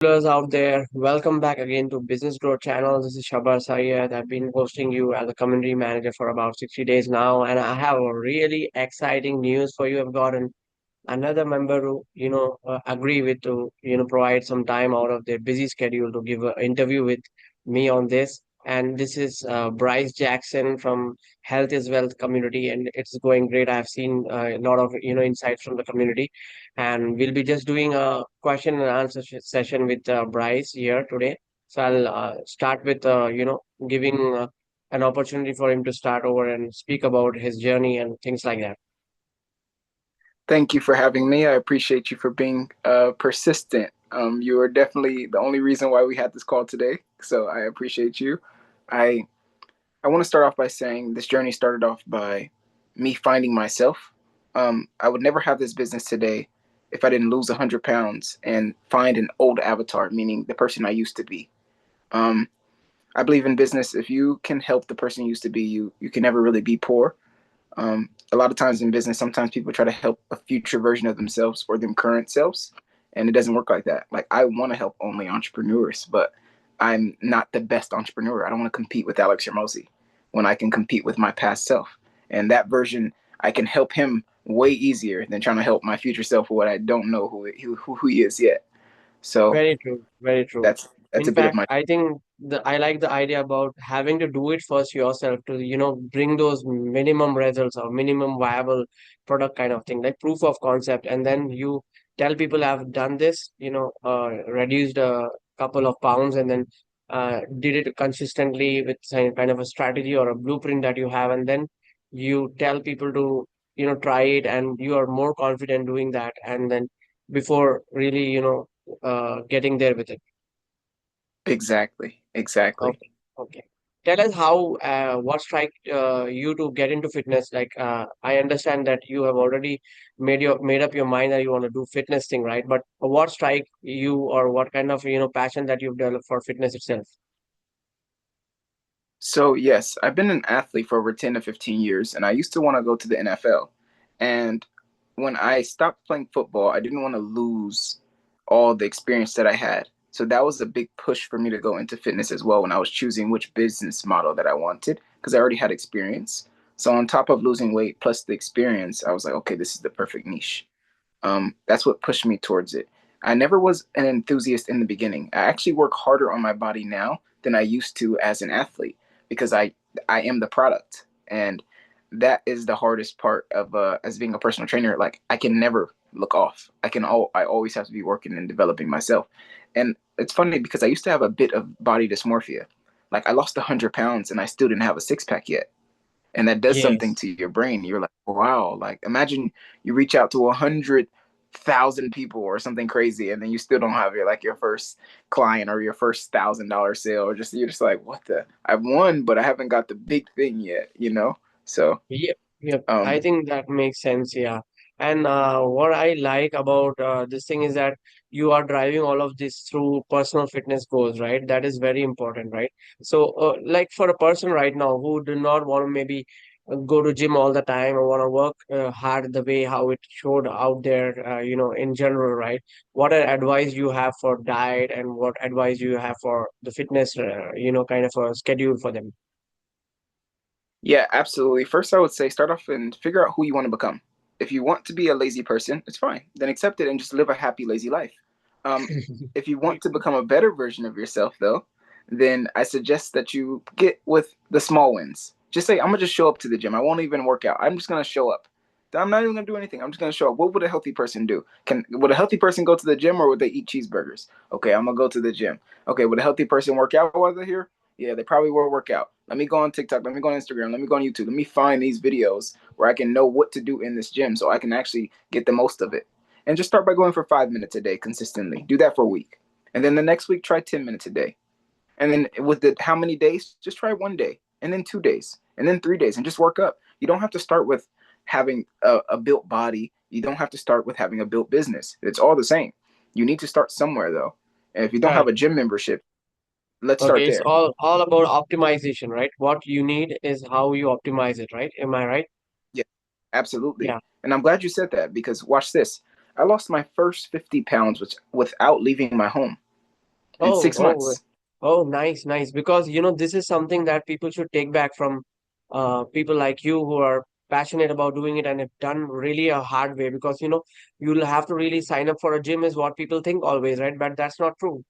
Viewers out there, welcome back again to Business Growth Channel. This is Shabar Sayed. I've been hosting you as a community manager for about 60 days now, and I have a really exciting news for you. I've gotten another member who, agree with to, provide some time out of their busy schedule to give an interview with me on this. And this is Bryce Jackson from Health is Wealth community, and it's going great. I've seen a lot of, insights from the community, and we'll be just doing a question and answer session with Bryce here today. So I'll start with, giving an opportunity for him to start over and speak about his journey and things like that. Thank you for having me. I appreciate you for being persistent. You are definitely the only reason why we had this call today. So I appreciate you. I I want to start off by saying this journey started off by me finding myself. I would never have this business today if I didn't lose 100 pounds and find an old avatar, meaning the person I used to be. Um, I believe in business. If you can help the person you used to be, you can never really be poor. A lot of times in business, sometimes people try to help a future version of themselves or them current selves, and it doesn't work like that. Like I want to help only entrepreneurs, but I'm not the best entrepreneur. I don't want to compete with Alex Hermosi when I can compete with my past self, and that version I can help him way easier than trying to help my future self, what I don't know who he is yet. So Very true. Very true. that's In a bit of fact, my I think I like the idea about having to do it first yourself to, bring those minimum results or minimum viable product kind of thing, like proof of concept. And then you tell people I've done this, reduced a couple of pounds and then did it consistently with some kind of a strategy or a blueprint that you have. And then you tell people to, try it and you are more confident doing that. And then before really, getting there with it. exactly. Okay, okay. Tell us how, what strike you to get into fitness? Like, I understand that you have already made up your mind that you want to do fitness thing, right? But what strike you or what kind of, passion that you've developed for fitness itself? So yes, I've been an athlete for over 10 to 15 years, and I used to want to go to the NFL. And when I stopped playing football, I didn't want to lose all the experience that I had. So that was a big push for me to go into fitness as well when I was choosing which business model that I wanted because I already had experience. So on top of losing weight plus the experience, I was like, okay, this is the perfect niche. That's what pushed me towards it. I never was an enthusiast in the beginning. I actually work harder on my body now than I used to as an athlete because I am the product, and that is the hardest part of as being a personal trainer. Like I can never look off. I always have to be working and developing myself. And it's funny because I used to have a bit of body dysmorphia. Like I lost 100 pounds and I still didn't have a six pack yet, and that does something Yes. to your brain. You're like, wow, like imagine you reach out to 100,000 people or something crazy, and then you still don't have your first client or your first $1,000 sale, or just you're just like, what the? I've won, but I haven't got the big thing yet. So, Yep, yep. I um, think that makes sense, yeah. And what I like about this thing is that you are driving all of this through personal fitness goals, right? That is very important, right? So, like for a person right now who do not want to maybe go to gym all the time or want to work hard the way how it showed out there, in general, right? What advice you have for diet and what advice you have for the fitness, kind of a schedule for them? yeah, absolutely. First, I would say start off and figure out who you want to become. If you want to be a lazy person, it's fine. Then accept it and just live a happy, lazy life. Um, if you want to become a better version of yourself, though, then I suggest that you get with the small wins. Just say, I'm gonna just show up to the gym. I won't even work out. I'm just gonna show up. I'm not even gonna do anything. I'm just gonna show up. What would a healthy person do? Would a healthy person go to the gym or would they eat cheeseburgers? Okay, I'm gonna go to the gym. Okay, would a healthy person work out while they're here? Yeah, they probably will work out. Let me go on TikTok. Let me go on Instagram. Let me go on YouTube. Let me find these videos where I can know what to do in this gym so I can actually get the most of it. And just start by going for 5 minutes a day consistently. Do that for a week. And then the next week, try 10 minutes a day. And then with the how many days, just try one day, and then 2 days, and then 3 days, and just work up. You don't have to start with having a built body. You don't have to start with having a built business. It's all the same. You need to start somewhere, though. And if you don't have a Correct. gym membership, let's start Okay, it's there. all about optimization, right? What you need is how you optimize it, right? Am I right? Yeah, absolutely. Yeah. And I'm glad you said that because watch this. I lost my first 50 pounds without leaving my home. in Oh, 6 months. oh, nice, nice. Because this is something that people should take back from people like you who are passionate about doing it and have done really a hard way. Because you'll have to really sign up for a gym is what people think always, right? But that's not true.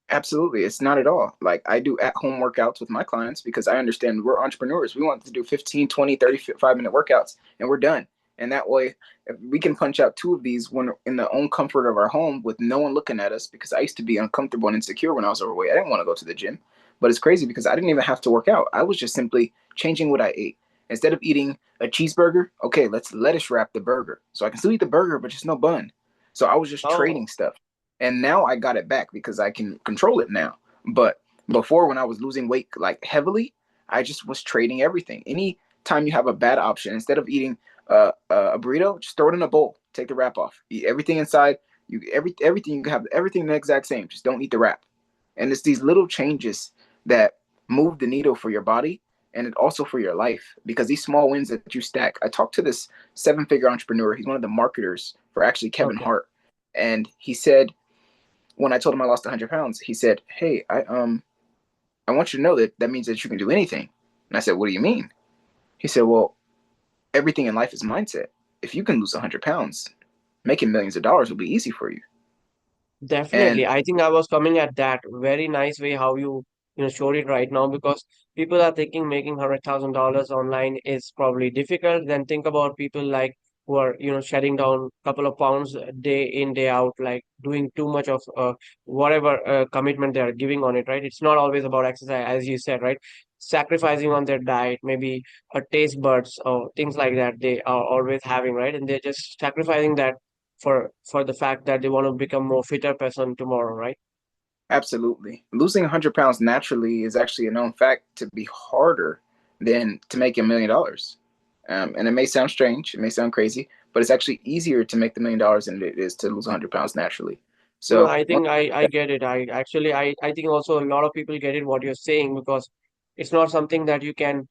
Absolutely. It's not at all. Like I do at home workouts with my clients because I understand we're entrepreneurs. We want to do 15, 20, 35 minute workouts and we're done. And that way, if we can punch out two of these when in the own comfort of our home with no one looking at us, because I used to be uncomfortable and insecure when I was overweight. I didn't want to go to the gym. But it's crazy because I didn't even have to work out. I was just simply changing what I ate. Instead of eating a cheeseburger, okay, let's lettuce wrap the burger. So I can still eat the burger, but just no bun. So I was just Oh, trading stuff. And now I got it back because I can control it now. But before, when I was losing weight like heavily, I just was trading everything. Any time you have a bad option, instead of eating a burrito, just throw it in a bowl, take the wrap off, eat everything inside. Everything you can have everything the exact same. Just don't eat the wrap. And it's these little changes that move the needle for your body and also for your life, because these small wins that you stack. I talked to this 7-figure entrepreneur. He's one of the marketers for actually Kevin okay. Hart, and he said, when I told him I lost 100 pounds, he said, "Hey, I want you to know that that means that you can do anything." And I said, "What do you mean?" He said, "Well, everything in life is mindset. If you can lose 100 pounds, making millions of dollars will be easy for you." And Definitely. I think I was coming at that very nice way how you showed it right now because people are thinking making $100,000 online is probably difficult. Then think about people like who are shedding down a couple of pounds day in, day out, like doing too much of whatever commitment they are giving on it, right? It's not always about exercise, as you said, right? Sacrificing on their diet, maybe a taste buds or things like that they are always having, right? And they're just sacrificing that for the fact that they want to become more fitter person tomorrow, right? absolutely, losing 100 pounds naturally is actually a known fact to be harder than to make $1 million. And it may sound strange, it may sound crazy, but it's actually easier to make the $1 million than it is to lose 100 pounds naturally. No, So, I think I get it. I think also a lot of people get it what you're saying because it's not something that you can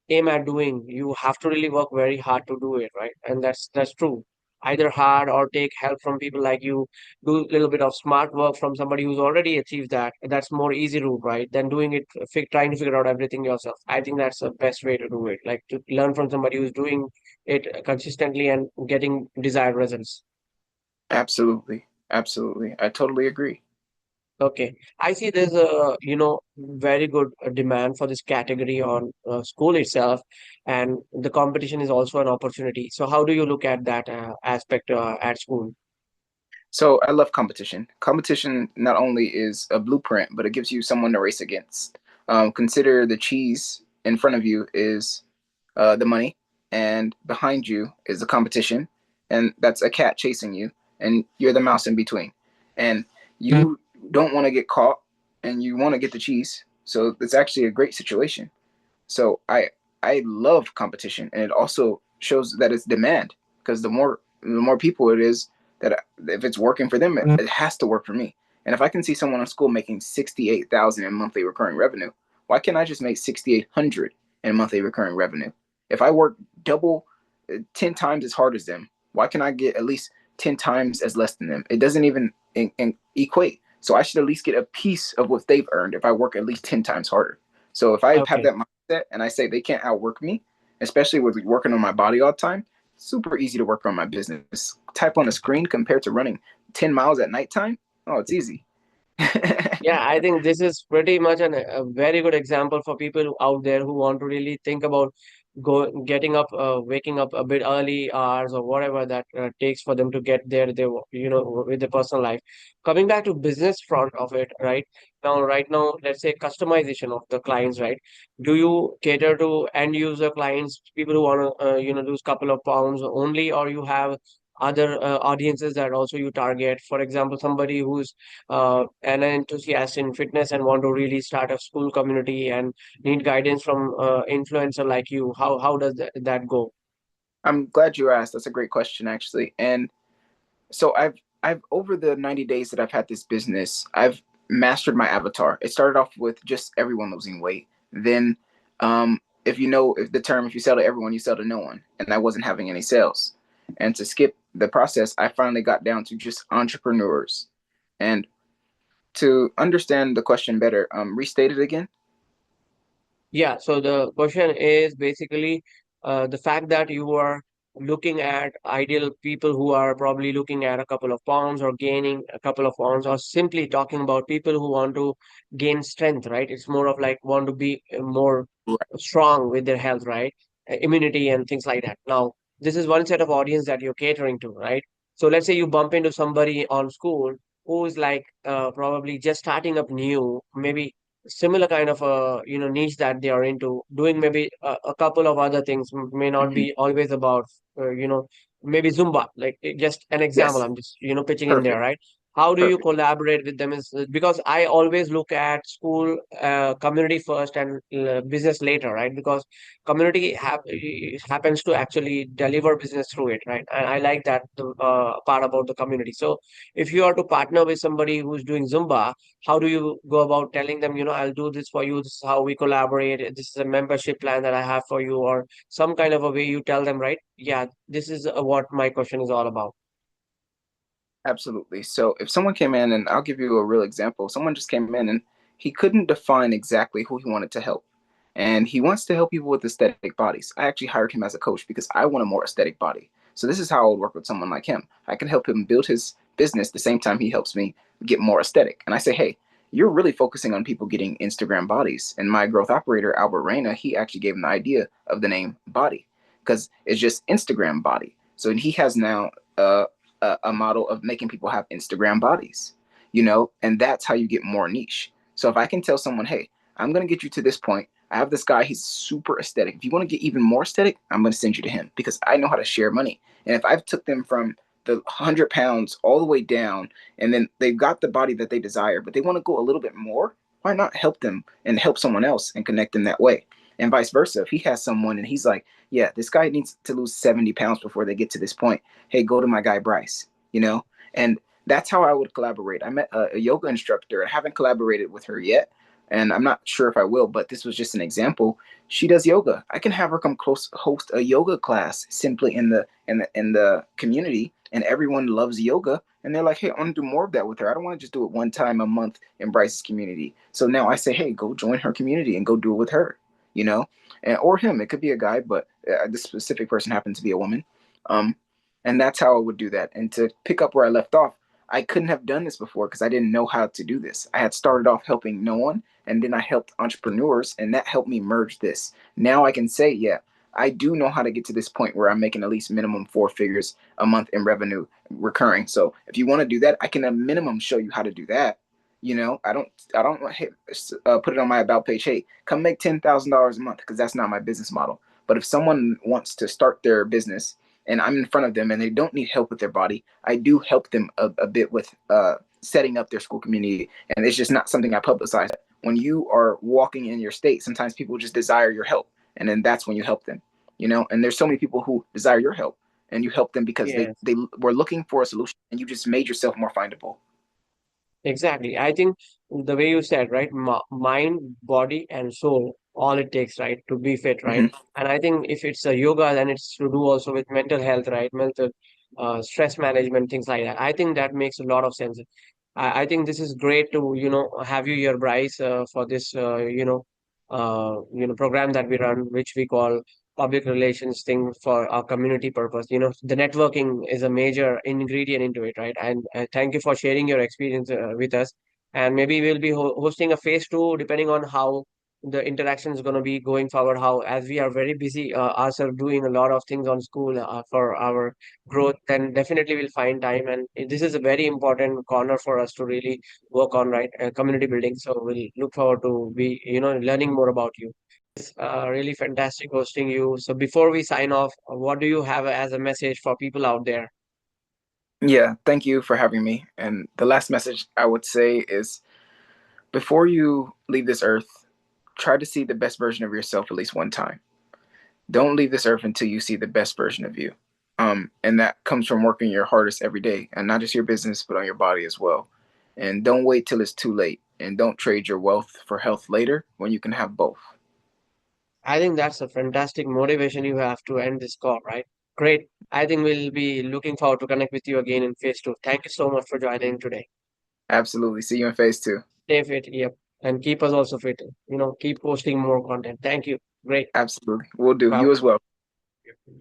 aim at doing. You have to really work very hard to do it, right? And that's true. Either hard or take help from people like you, do a little bit of smart work from somebody who's already achieved that. That's more easy route, right? Than doing it, trying to figure out everything yourself. I think that's the best way to do it. Like to learn from somebody who's doing it consistently and getting desired results. absolutely, absolutely, I totally agree. Okay, I see there's a very good demand for this category on Skool itself, and the competition is also an opportunity. So how do you look at that aspect at Skool? So I love competition. Competition not only is a blueprint, but it gives you someone to race against. Consider the cheese in front of you is the money, and behind you is the competition, and that's a cat chasing you, and you're the mouse in between. And you don't want to get caught, and you want to get the cheese. So it's actually a great situation. So I love competition, and it also shows that it's demand, because the more people it is that if it's working for them, it has to work for me. And if I can see someone in Skool making 68,000 in monthly recurring revenue, why can't I just make 6,800 in monthly recurring revenue? If I work double, 10 times as hard as them, why can I get at least 10 times as less than them? It doesn't even equate. So I should at least get a piece of what they've earned if I work at least 10 times harder. So if I have Okay. that mindset and I say they can't outwork me, especially with working on my body all the time, super easy to work on my business. Type on a screen compared to running 10 miles at nighttime. Oh, it's easy. Yeah, I think this is pretty much a very good example for people out there who want to really think about getting up, waking up a bit early hours or whatever that takes for them to get there, with their personal life. Coming back to business front of it, right now, let's say customization of the clients, right? Do you cater to end user clients, people who want to, lose couple of pounds only, or you have other audiences that also you target? For example, somebody who's an enthusiast in fitness and want to really start a Skool community and need guidance from influencer like you, how does that go? I'm glad you asked. That's a great question, actually. And so I've over the 90 days that I've had this business, I've mastered my avatar. It started off with just everyone losing weight. Then, if you know if the term, if you sell to everyone, you sell to no one, and I wasn't having any sales. And to skip the process, I finally got down to just entrepreneurs. And To understand the question better, restate it again. Yeah, so the question is basically the fact that you are looking at ideal people who are probably looking at a couple of pounds or gaining a couple of pounds, or simply talking about people who want to gain strength, right? It's more of like want to be more Right. strong with their health, right? Immunity and things like that. Now, this is one set of audience that you're catering to, right? So let's say you bump into somebody on Skool who is like probably just starting up new, maybe similar kind of a niche that they are into doing, maybe a couple of other things, may not Hmm. be always about maybe Zumba, like just an example, Yes. I'm just pitching in there, Perfect. right? How do you Perfect. collaborate with them is because I always look at school, community first and business later, right? Because community happens to actually deliver business through it, right? And I like that part about the community. So if you are to partner with somebody who's doing Zumba, how do you go about telling them, I'll do this for you, this is how we collaborate, this is a membership plan that I have for you, or some kind of a way you tell them, right? Yeah, this is what my question is all about. Absolutely. So if someone came in, and I'll give you a real example, someone just came in and he couldn't define exactly who he wanted to help. And he wants to help people with aesthetic bodies. I actually hired him as a coach because I want a more aesthetic body. So this is how I would work with someone like him. I can help him build his business the same time he helps me get more aesthetic. And I say, hey, you're really focusing on people getting Instagram bodies. And my growth operator, Albert Reyna, he actually gave him the idea of the name body because it's just Instagram body. So he has now a model of making people have Instagram bodies, and that's how you get more niche. So if I can tell someone, hey, I'm going to get you to this point. I have this guy, he's super aesthetic. If you want to get even more aesthetic, I'm going to send you to him because I know how to share money. And if I've took them from the 100 pounds all the way down, and then they've got the body that they desire, but they want to go a little bit more, why not help them and help someone else and connect them that way? And vice versa. If he has someone and he's like, yeah, this guy needs to lose 70 pounds before they get to this point, hey, go to my guy Bryce, and that's how I would collaborate. I met a yoga instructor. I haven't collaborated with her yet, and I'm not sure if I will, but this was just an example. She does yoga. I can have her come close host a yoga class simply in the community, and everyone loves yoga. And they're like, hey, I want to do more of that with her. I don't want to just do it one time a month in Bryce's community. So now I say, hey, go join her community and go do it with her, you know, or him. It could be a guy, but this specific person happened to be a woman. Um, and that's how I would do that. And to pick up where I left off, I couldn't have done this before because I didn't know how to do this. I had started off helping no one, and then I helped entrepreneurs, and that helped me merge this. Now I can say, yeah, I do know how to get to this point where I'm making at least minimum 4 figures a month in revenue recurring. So if you want to do that, I can at minimum show you how to do that. I don't put it on my about page. Hey, come make $10,000 a month because that's not my business model. But if someone wants to start their business and I'm in front of them and they don't need help with their body, I do help them a bit with setting up their Skool community. And it's just not something I publicize. When you are walking in your state, sometimes people just desire your help. And then that's when you help them, And there's so many people who desire your help and you help them because they, Yes. they were looking for a solution and you just made yourself more findable. Exactly. I think the way you said, right, mind, body, and soul, all it takes, right, to be fit, right? Mm-hmm. And I think if it's a yoga, then it's to do also with mental health, right? Mental stress management, things like that. I think that makes a lot of sense. I think this is great to, have you here, Bryce, for this, program that we run, which we call public relations thing for our community purpose. The networking is a major ingredient into it, right? And thank you for sharing your experience with us. And maybe we'll be hosting a phase two, depending on how the interaction is going to be going forward. How, as we are very busy ourselves doing a lot of things on Skool for our growth, then definitely we'll find time. And this is a very important corner for us to really work on, right? Community building. So we'll look forward to be, learning more about you. Really fantastic hosting you. So before we sign off, what do you have as a message for people out there? Yeah, thank you for having me. And the last message I would say is before you leave this earth, try to see the best version of yourself at least one time. Don't leave this earth until you see the best version of you. And that comes from working your hardest every day, and not just your business, but on your body as well. And don't wait till it's too late. And don't trade your wealth for health later when you can have both. I think that's a fantastic motivation you have to end this call, right? Great. I think we'll be looking forward to connect with you again in phase two. Thank you so much for joining today. Absolutely. See you in phase 2. Stay fit, yep. And keep us also fit. Keep posting more content. Thank you. Great. Absolutely. We'll do. You as Welcome. well. Yep.